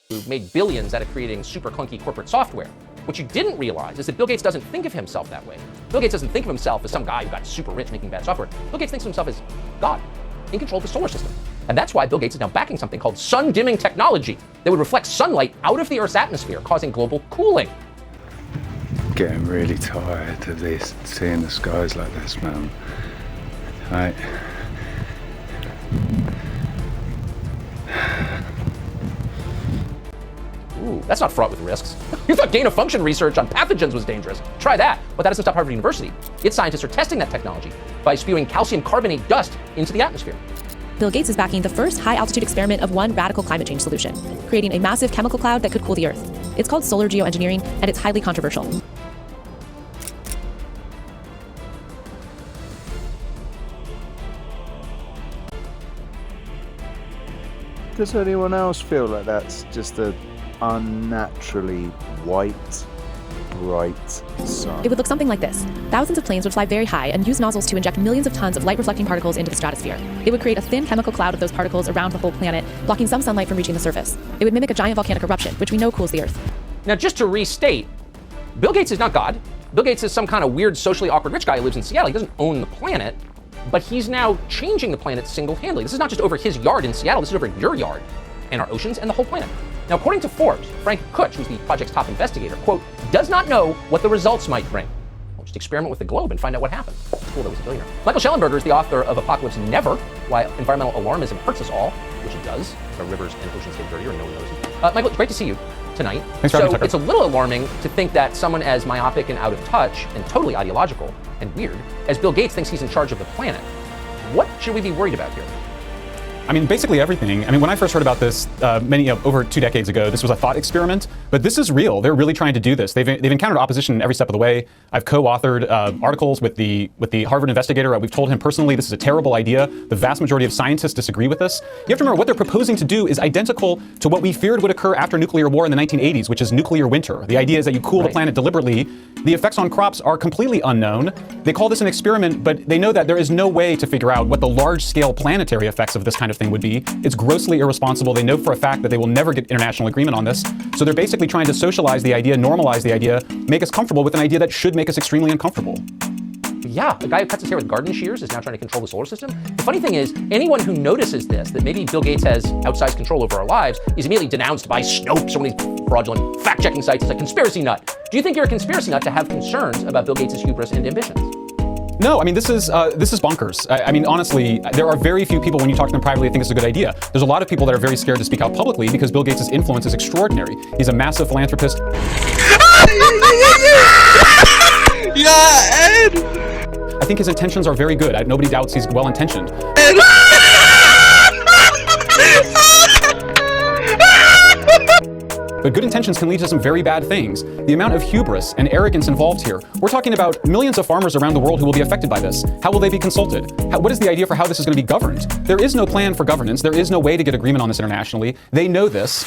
who made billions out of creating super clunky corporate software. What you didn't realize is that Bill Gates doesn't think of himself that way. Bill Gates doesn't think of himself as some guy who got super rich making bad software. Bill Gates thinks of himself as God, in control of the solar system. And that's why Bill Gates is now backing something called sun-dimming technology that would reflect sunlight out of the Earth's atmosphere, causing global cooling. Getting really tired of this, seeing the skies like this, man. Right. Ooh, that's not fraught with risks. You thought gain-of-function research on pathogens was dangerous. Try that, but that doesn't stop Harvard University. Its scientists are testing that technology by spewing calcium carbonate dust into the atmosphere. Bill Gates is backing the first high-altitude experiment of one radical climate change solution, creating a massive chemical cloud that could cool the Earth. It's called solar geoengineering, and it's highly controversial. Does anyone else feel like that's just a unnaturally white, bright sun? It would look something like this. Thousands of planes would fly very high and use nozzles to inject millions of tons of light-reflecting particles into the stratosphere. It would create a thin chemical cloud of those particles around the whole planet, blocking some sunlight from reaching the surface. It would mimic a giant volcanic eruption, which we know cools the Earth. Now, just to restate, Bill Gates is not God. Bill Gates is some kind of weird, socially awkward rich guy who lives in Seattle. He doesn't own the planet, but he's now changing the planet single-handedly. This is not just over his yard in Seattle, this is over your yard and our oceans and the whole planet. Now, according to Forbes, Frank Kutch, who's the project's top investigator, quote, does not know what the results might bring. We'll just experiment with the globe and find out what happens. It's cool that he's a billionaire. Michael Schellenberger is the author of Apocalypse Never, Why Environmental Alarmism Hurts Us All, which it does. Our rivers and oceans get dirtier and no one knows it. Michael, it's great to see you tonight. Thanks for having me, Tucker. It's a little alarming to think that someone as myopic and out of touch and totally ideological and weird as Bill Gates thinks he's in charge of the planet. What should we be worried about here? I mean, basically everything. I mean, when I first heard about this over 2 decades ago, this was a thought experiment, but this is real. They're really trying to do this. They've encountered opposition every step of the way. I've co-authored articles with the Harvard investigator. We've told him personally this is a terrible idea. The vast majority of scientists disagree with this. You have to remember what they're proposing to do is identical to what we feared would occur after nuclear war in the 1980s, which is nuclear winter. The idea is that you cool the planet deliberately. The effects on crops are completely unknown. They call this an experiment, but they know that there is no way to figure out what the large-scale planetary effects of this kind of thing would be. It's grossly irresponsible. They know for a fact that they will never get international agreement on this. So they're basically trying to socialize the idea, normalize the idea, make us comfortable with an idea that should make us extremely uncomfortable. Yeah, the guy who cuts his hair with garden shears is now trying to control the solar system. The funny thing is, anyone who notices this, that maybe Bill Gates has outsized control over our lives, is immediately denounced by Snopes or one of these fraudulent fact-checking sites as a conspiracy nut. Do you think you're a conspiracy nut to have concerns about Bill Gates' hubris and ambitions? No, I mean, this is bonkers. I mean, honestly, there are very few people, when you talk to them privately, think it's a good idea. There's a lot of people that are very scared to speak out publicly because Bill Gates' influence is extraordinary. He's a massive philanthropist. Yeah, Ed! I think his intentions are very good. Nobody doubts he's well-intentioned. But good intentions can lead to some very bad things. The amount of hubris and arrogance involved here. We're talking about millions of farmers around the world who will be affected by this. How will they be consulted? What is the idea for how this is going to be governed? There is no plan for governance. There is no way to get agreement on this internationally. They know this.